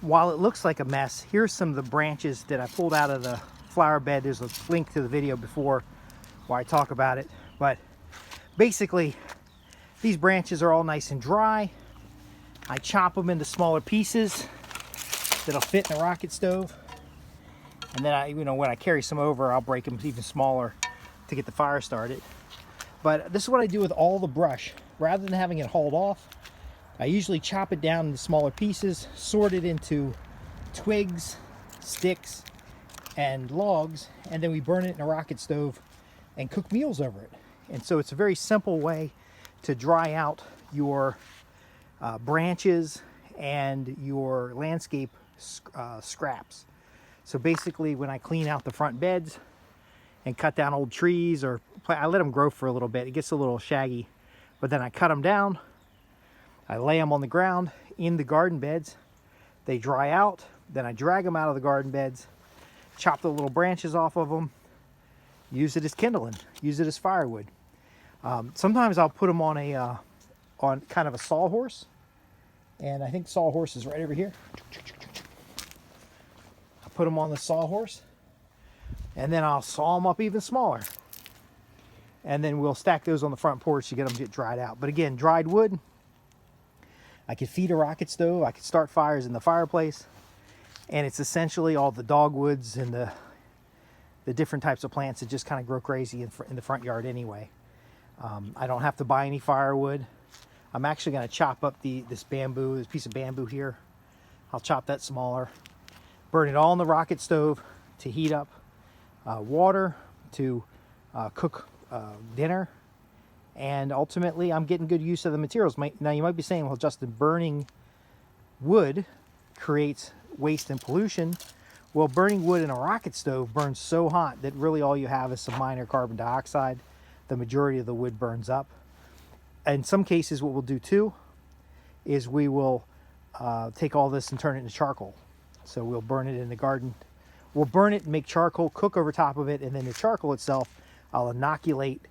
while it looks like a mess, here's some of the branches that I pulled out of the flower bed. There's a link to the video before where I talk about it. But basically, these branches are all nice and dry. I chop them into smaller pieces that'll fit in a rocket stove. And then when I carry some over, I'll break them even smaller to get the fire started. But this is what I do with all the brush. Rather than having it hauled off, I usually chop it down into smaller pieces, sort it into twigs, sticks, and logs, and then we burn it in a rocket stove and cook meals over it. And so it's a very simple way to dry out your branches and your landscape scraps. So basically, when I clean out the front beds and cut down old trees, or I let them grow for a little bit, it gets a little shaggy, but then I cut them down, I lay them on the ground in the garden beds, they dry out, then I drag them out of the garden beds, chop the little branches off of them, use it as kindling, use it as firewood. Sometimes I'll put them on on kind of a sawhorse, and I think sawhorse is right over here. I put them on the sawhorse, and then I'll saw them up even smaller, and then we'll stack those on the front porch to get them dried out. But again, dried wood, I could feed a rocket stove, I could start fires in the fireplace, and it's essentially all the dogwoods and the different types of plants that just kind of grow crazy in the front yard anyway. I don't have to buy any firewood. I'm actually going to chop up this piece of bamboo here. I'll chop that smaller, burn it all in the rocket stove to heat up water, to cook dinner, and ultimately I'm getting good use of the materials. Now you might be saying, well, Justin, burning wood creates waste and pollution. Well, burning wood in a rocket stove burns so hot that really all you have is some minor carbon dioxide. The majority of the wood burns up. In some cases, what we'll do too is we will take all this and turn it into charcoal. So we'll burn it in the garden. We'll burn it and make charcoal, cook over top of it, and then the charcoal itself I'll inoculate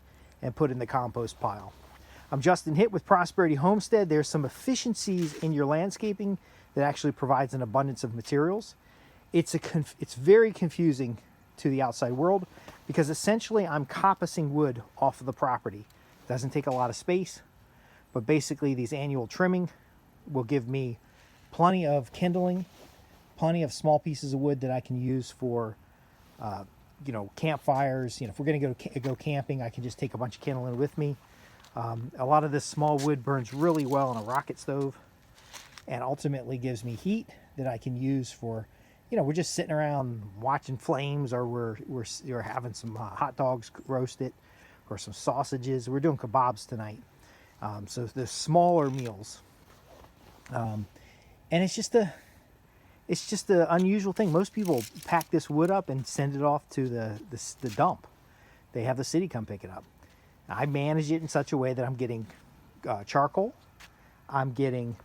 and put in the compost pile. I'm Justin Hitt with Prosperity Homestead. There's some efficiencies in your landscaping that actually provides an abundance of materials. It's very confusing to the outside world because essentially I'm coppicing wood off of the property. It doesn't take a lot of space, but basically these annual trimming will give me plenty of kindling, plenty of small pieces of wood that I can use for campfires. If we're going to go camping, I can just take a bunch of kindling with me. A lot of this small wood burns really well in a rocket stove and ultimately gives me heat that I can use for, we're just sitting around watching flames, or we're having some hot dogs roasted, or some sausages. We're doing kebabs tonight. So the smaller meals. And it's just an unusual thing. Most people pack this wood up and send it off to the dump. They have the city come pick it up. I manage it in such a way that I'm getting charcoal. I'm getting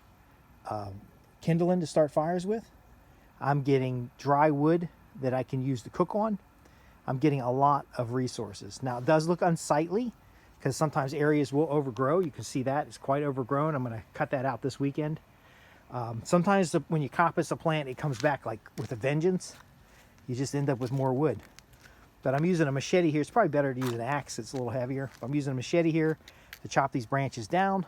kindling to start fires with. I'm getting dry wood that I can use to cook on. I'm getting a lot of resources. Now, it does look unsightly because sometimes areas will overgrow. You can see that. It's quite overgrown. I'm going to cut that out this weekend. Sometimes when you coppice a plant, it comes back like with a vengeance. You just end up with more wood. But I'm using a machete here. It's probably better to use an axe. It's a little heavier. I'm using a machete here to chop these branches down.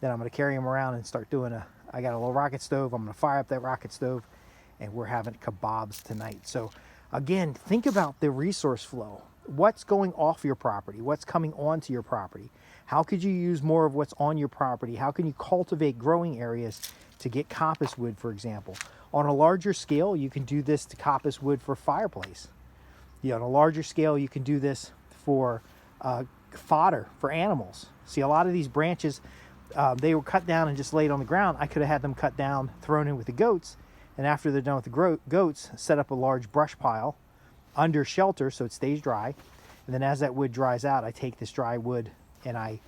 Then I'm going to carry them around and start doing I got a little rocket stove. I'm going to fire up that rocket stove, and we're having kebabs tonight. So again, think about the resource flow. What's going off your property? What's coming onto your property? How could you use more of what's on your property? How can you cultivate growing areas to get coppice wood, for example? On a larger scale, you can do this to coppice wood for fireplace. On a larger scale, you can do this for fodder for animals. See, a lot of these branches, they were cut down and just laid on the ground. I could have had them cut down, thrown in with the goats, and after they're done with the goats, set up a large brush pile under shelter so it stays dry. And then as that wood dries out, I take this dry wood and I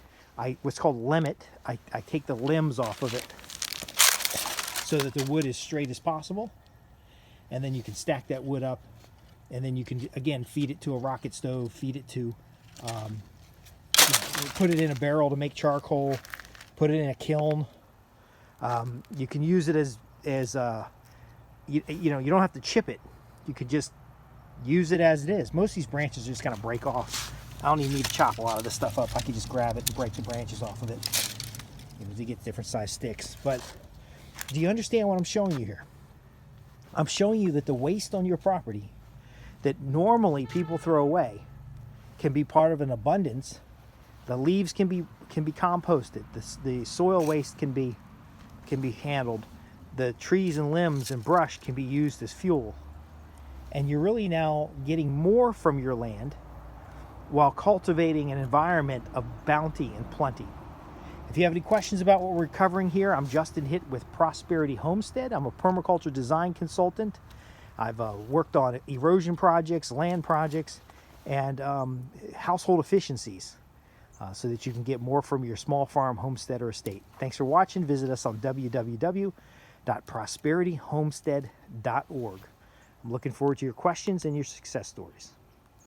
what's called limit. I take the limbs off of it so that the wood is straight as possible. And then you can stack that wood up, and then you can, again, feed it to a rocket stove, feed it to, put it in a barrel to make charcoal, put it in a kiln. You can use it as you know, you don't have to chip it. You could just use it as it is. Most of these branches just kind of break off. I don't even need to chop a lot of this stuff up. I can just grab it and break the branches off of it, you know, to get different size sticks. But do you understand what I'm showing you here? I'm showing you that the waste on your property that normally people throw away can be part of an abundance. The leaves can be composted. The soil waste can be handled. The trees and limbs and brush can be used as fuel. And you're really now getting more from your land while cultivating an environment of bounty and plenty. If you have any questions about what we're covering here, I'm Justin Hitt with Prosperity Homestead. I'm a permaculture design consultant. I've worked on erosion projects, land projects, and household efficiencies so that you can get more from your small farm, homestead, or estate. Thanks for watching. Visit us on www.prosperityhomestead.org. I'm looking forward to your questions and your success stories.